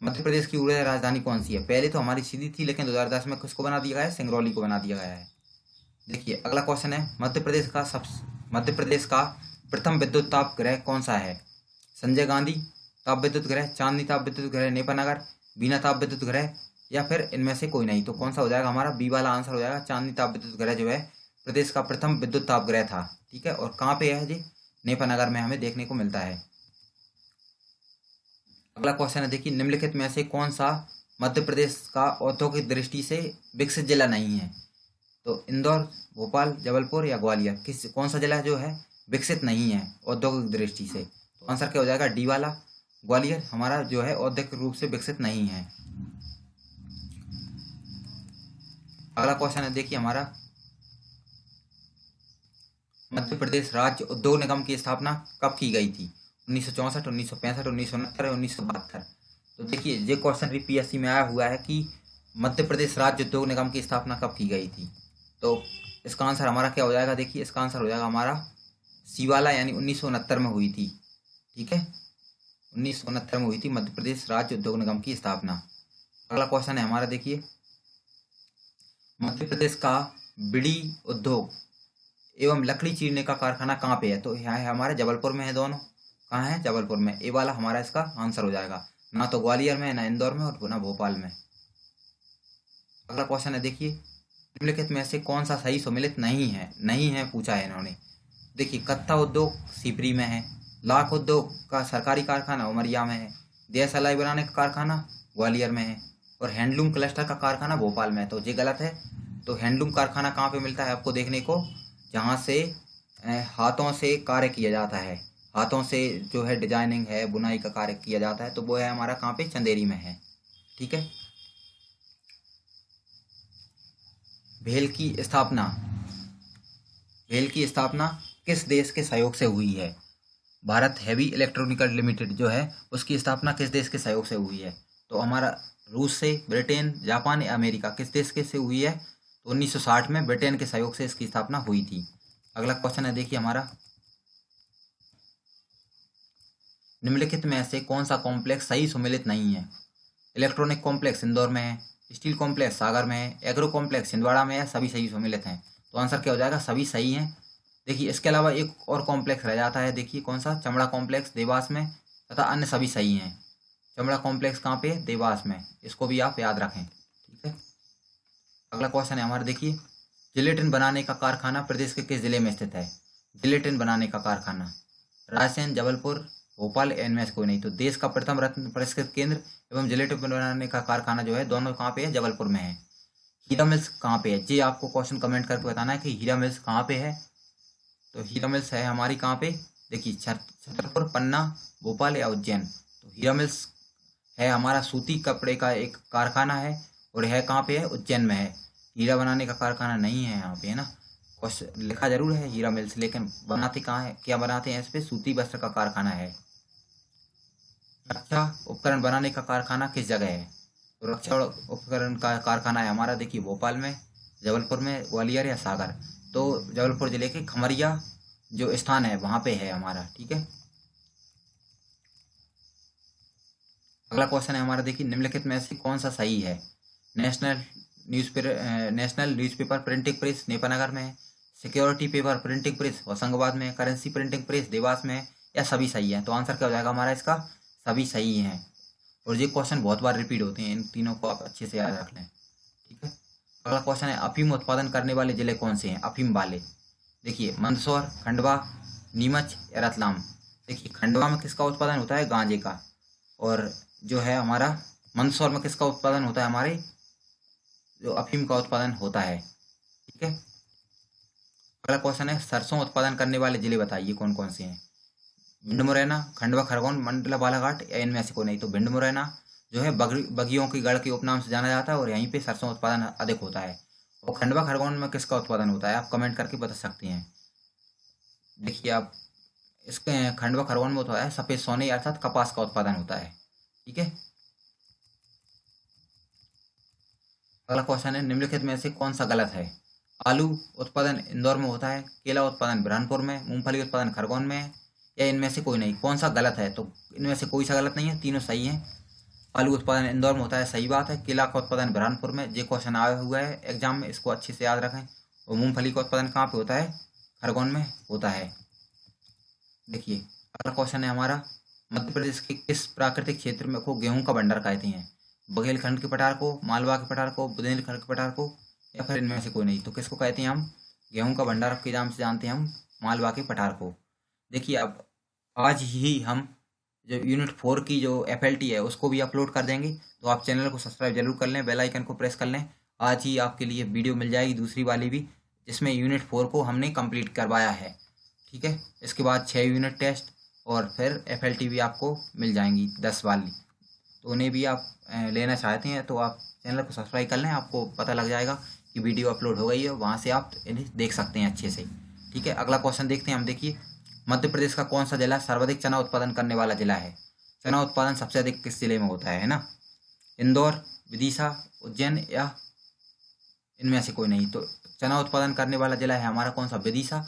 मध्य प्रदेश की ऊर्जा राजधानी कौन सी है? पहले तो हमारी सीधी थी, लेकिन 2010 में किसको बना दिया गया है? सिंगरौली को बना दिया गया है। देखिए अगला क्वेश्चन है, मध्य प्रदेश का प्रथम विद्युत ताप गृह कौन सा है? संजय गांधी ताप विद्युत गृह, चांदनी ताप विद्युत गृह नेपानगर, बीना ताप विद्युत गृह, या फिर इनमें से कोई नहीं? तो कौन सा हो जाएगा हमारा? बी वाला आंसर हो जाएगा। चांदनी ताप विद्युत गृह जो है प्रदेश का प्रथम विद्युत ताप गृह था। ठीक है, और कहाँ पे है जी? नेपानगर में हमें देखने को मिलता है। अगला क्वेश्चन है देखिए, निम्नलिखित में से कौन सा मध्य प्रदेश का औद्योगिक दृष्टि से विकसित जिला नहीं है? तो इंदौर, भोपाल, जबलपुर या ग्वालियर? कौन सा जिला जो है विकसित नहीं है औद्योगिक दृष्टि से? तो आंसर क्या हो जाएगा? डी वाला, ग्वालियर हमारा जो है औद्योगिक रूप से विकसित नहीं है। अगला क्वेश्चन है देखिए हमारा, मध्य प्रदेश राज्य उद्योग निगम की स्थापना कब की गई थी? 1964, 1965, 1969 और 1972? तो देखिए ये क्वेश्चन भी पीएससी में आया हुआ है कि मध्य प्रदेश राज्य उद्योग निगम की स्थापना कब की गई थी। तो इसका आंसर हमारा क्या हो जाएगा? देखिए इसका आंसर हो जाएगा हमारा सी वाला, यानी 1969 में हुई थी। ठीक है, 1969 में हुई थी मध्य प्रदेश राज्य उद्योग निगम की स्थापना। अगला क्वेश्चन है हमारा देखिए, मध्य प्रदेश का बीड़ी उद्योग एवं लकड़ी चीरने का कारखाना कहाँ पे है? तो यहाँ है हमारे जबलपुर में है। दोनों कहाँ है? जबलपुर में। ए वाला हमारा इसका आंसर हो जाएगा। ना तो ग्वालियर में, ना इंदौर में और ना भोपाल में। अगला क्वेश्चन है देखिए, निम्नलिखित में से कौन सा सही सम्मिलित नहीं है पूछा है इन्होंने। देखिए कत्था उद्योग सीपरी में है, लाख उद्योग का सरकारी कारखाना उमरिया में है, देशलाई बनाने का कारखाना ग्वालियर में है, और हैंडलूम क्लस्टर का कारखाना भोपाल में है। तो ये गलत है। तो हैंडलूम कारखाना कहाँ पे मिलता है आपको देखने को? जहाँ से हाथों से कार्य किया जाता है, हाथों से जो है डिजाइनिंग है, बुनाई का कार्य किया जाता है, तो वो है हमारा कहाँ पे? चंदेरी में है। ठीक है, भेल की स्थापना किस देश के सहयोग से हुई है? भारत हेवी इलेक्ट्रॉनिकल लिमिटेड जो है उसकी स्थापना किस देश के सहयोग से हुई है? तो हमारा रूस से, ब्रिटेन, जापान या अमेरिका? किस देश के से हुई है? तो 1960 में ब्रिटेन के सहयोग से इसकी स्थापना हुई थी। अगला क्वेश्चन है देखिए हमारा, निम्नलिखित में से कौन सा कॉम्प्लेक्स सही सुमेलित नहीं है? इलेक्ट्रॉनिक कॉम्प्लेक्स इंदौर में है, स्टील कॉम्प्लेक्स सागर में है, एग्रो कॉम्प्लेक्स छिंदवाड़ा में है, सभी सही सुमेलित हैं। तो आंसर क्या हो जाएगा? सभी सही हैं। देखिए इसके अलावा एक और कॉम्प्लेक्स रह जाता है, देखिए कौन सा, चमड़ा कॉम्प्लेक्स देवास में, तथा अन्य सभी सही हैं। चमड़ा कॉम्प्लेक्स कहाँ पे है, देवास में, इसको भी आप याद रखें, ठीक है। अगला क्वेश्चन है हमारा, देखिए जिलेटिन बनाने का कारखाना प्रदेश के किस जिले में स्थित है। जिलेटिन बनाने का कारखाना रायसेन, जबलपुर, भोपाल, इनमें से कोई नहीं। तो देश का प्रथम रत्न पुरस्कृत केंद्र एवं जिलेटिन बनाने का कारखाना जो है दोनों कहाँ पे है, जबलपुर में है। हीरा मिल्स कहाँ पे है, जी आपको क्वेश्चन कमेंट करके बताना है कि हीरा मिल्स कहाँ पे है। तो हीरा मिल्स है हमारी कहाँ पे, देखिए छतरपुर, पन्ना, भोपाल या उज्जैन। तो हीरा मिल्स है हमारा सूती कपड़े का एक कारखाना है, और यह कहाँ पे है, उज्जैन में है। हीरा बनाने का कारखाना नहीं है यहाँ पे, है ना। क्वेश्चन लिखा जरूर है हीरा मिल्स, लेकिन बनाते कहाँ है, क्या बनाते हैं इस पे, सूती वस्त्र का कारखाना है। रक्षा उपकरण बनाने का कारखाना किस जगह है। तो रक्षा उपकरण का कारखाना है हमारा, देखिए भोपाल में, जबलपुर में, ग्वालियर या सागर। तो जबलपुर जिले के खमरिया जो स्थान है वहां पे है हमारा, ठीक है। अगला क्वेश्चन है हमारा, देखिए निम्नलिखित में से कौन सा सही है। National newspaper printing press Nepanagar में है, security paper printing press Hoshangabad में है, करेंसी प्रिंटिंग प्रेस देवास में है, या सभी सही है। तो आंसर क्या हो जाएगा हमारा इसका, सभी सही हैं। और ये क्वेश्चन बहुत बार रिपीट होते हैं, इन तीनों को आप अच्छे से याद रख लें, ठीक है। अगला क्वेश्चन है, अफीम उत्पादन करने वाले जिले कौन से हैं, अफीम वाले। देखिए मंदसौर, खंडवा, नीमच या रतलाम। देखिए खंडवा में किसका उत्पादन होता है, गांजे का। और जो है हमारा मंदसौर में किसका उत्पादन होता है, हमारे जो अफीम का उत्पादन होता है, ठीक है। अगला क्वेश्चन है, सरसों उत्पादन करने वाले जिले बताइए कौन कौन से हैं। भिंड, मुरैना, खंडवा, खरगोन, मंडला, बालाघाट या इनमें से कोई नहीं। तो भिंड, मुरैना जो है बगियों की गढ़ के उपनाम से जाना जाता है, और यहीं पे सरसों उत्पादन अधिक होता है। और खंडवा, खरगोन में किसका उत्पादन होता है, आप कमेंट करके बता सकते हैं। देखिए आप इसके खंडवा, खरगोन में होता है सफेद सोने अर्थात कपास का उत्पादन होता है, ठीक है। अगला क्वेश्चन है, निम्नलिखित में से कौन सा गलत है। आलू उत्पादन इंदौर में होता है, केला उत्पादन बुरहानपुर में, मूंगफली उत्पादन खरगोन में है, या इनमें से कोई नहीं। कौन सा गलत है, तो इनमें से कोई सा गलत नहीं है, तीनों सही हैं। आलू उत्पादन इंदौर में होता है, सही बात है। केला का उत्पादन बुरहानपुर में, ये क्वेश्चन आया हुआ है एग्जाम में, इसको अच्छे से याद रखें। और मूंगफली का उत्पादन कहाँ पे होता है, खरगोन में होता है। देखिए अगला क्वेश्चन है हमारा, मध्य प्रदेश के किस प्राकृतिक क्षेत्र में को गेहूं का भंडार कहते हैं। बघेलखंड के पठार को, मालवा के पठार को, बुंदेलखंड के पठार को, या फिर इनमें से कोई नहीं। तो किसको कहते हैं हम, गेहूं का भंडार के नाम से जानते हैं हम मालवा के पठार को। देखिए अब आज ही हम जो यूनिट 4 की जो FLT है उसको भी अपलोड कर देंगे, तो आप चैनल को सब्सक्राइब जरूर कर लें, बेल आइकन को प्रेस कर लें। आज ही आपके लिए वीडियो मिल जाएगी दूसरी वाली भी, जिसमें यूनिट 4 को हमने कंप्लीट करवाया है, ठीक है। इसके बाद 6 यूनिट टेस्ट और फिर FLT भी आपको मिल जाएंगी 10 वाली। तो उन्हें भी आप लेना चाहते हैं तो आप चैनल को सब्सक्राइब कर लें, आपको पता लग जाएगा कि वीडियो अपलोड हो गई है, वहाँ से आप इन्हें देख सकते हैं अच्छे से, ठीक है। अगला क्वेश्चन देखते हैं हम। देखिए मध्य प्रदेश का कौन सा जिला सर्वाधिक चना उत्पादन करने वाला जिला है। चना उत्पादन सबसे अधिक किस जिले में होता है ना, इंदौर, विदिशा, उज्जैन या इनमें से कोई नहीं। तो चना उत्पादन करने वाला जिला है हमारा कौन सा, विदिशा।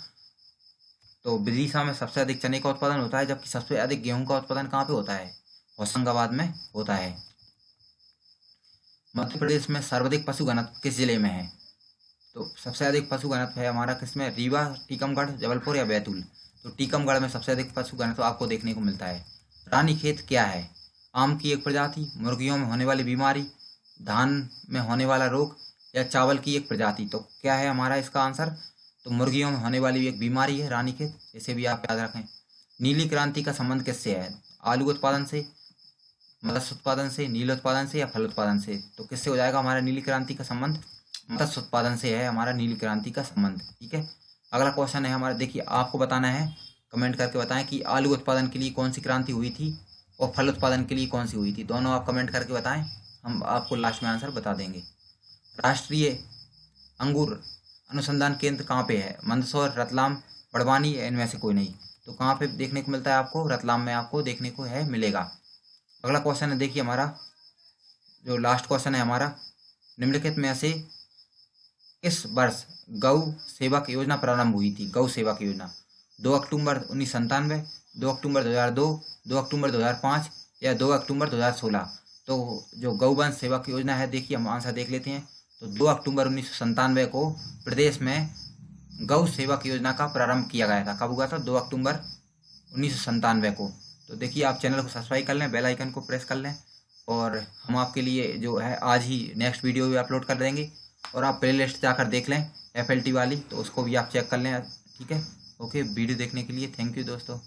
तो विदिशा में सबसे अधिक चने का उत्पादन होता है, जबकि सबसे अधिक गेहूं का उत्पादन कहाँ पे होता है, होशंगाबाद में होता है। मध्य प्रदेश में सर्वाधिक पशु घनत्व किस जिले में है। तो सबसे अधिक पशु घनत्व है हमारा किसमें, रीवा, टीकमगढ़, जबलपुर या बैतूल। तो टीकमगढ़ में सबसे अधिक पशु घनत्व आपको देखने को मिलता है। रानीखेत क्या है, आम की एक प्रजाति, मुर्गियों में होने वाली बीमारी, धान में होने वाला रोग, या चावल की एक प्रजाति। तो क्या है हमारा इसका आंसर, तो मुर्गियों में होने वाली एक बीमारी है रानीखेत, इसे भी आप याद रखें। नीली क्रांति का संबंध किससे है, आलू उत्पादन से, मत्स्य उत्पादन से, नील उत्पादन से या फल उत्पादन से। तो किससे हो जाएगा हमारा नीली क्रांति का संबंध, मत्स्य उत्पादन से है हमारा नीली क्रांति का संबंध, ठीक है। अगला क्वेश्चन है हमारा, देखिए आपको बताना है, कमेंट करके बताएं कि आलू उत्पादन के लिए कौन सी क्रांति हुई थी और फल उत्पादन के लिए कौन सी हुई थी। दोनों आप कमेंट करके बताएं, हम आपको लास्ट में आंसर बता देंगे। राष्ट्रीय अंगूर अनुसंधान केंद्र कहाँ पे है, मंदसौर, रतलाम, बड़वानी या इनमें से कोई नहीं। तो कहाँ पे देखने को मिलता है आपको, रतलाम में आपको देखने को है मिलेगा। अगला क्वेश्चन है, देखिए हमारा जो लास्ट क्वेश्चन है हमारा, निम्नलिखित में से किस वर्ष गौ सेवक योजना प्रारंभ हुई थी। गौ सेवक योजना 2 अक्टूबर 1997, 2 अक्टूबर 2002, 2 अक्टूबर 2005 या 2 अक्टूबर 2016। तो जो गौवंश सेवक योजना है, देखिए हम आंसर देख लेते हैं। तो 2 अक्टूबर 1997 को प्रदेश में गौ सेवक योजना का प्रारंभ किया गया था। कब हुआ था? 2 अक्टूबर 1997 को। तो देखिए, आप चैनल को सब्सक्राइब कर लें, बेल आइकन को प्रेस कर लें, और हम आपके लिए जो है आज ही नेक्स्ट वीडियो भी अपलोड कर देंगे। और आप प्ले लिस्ट जाकर देख लें FLT वाली, तो उसको भी आप चेक कर लें। ठीक है, ओके। वीडियो देखने के लिए थैंक यू दोस्तों।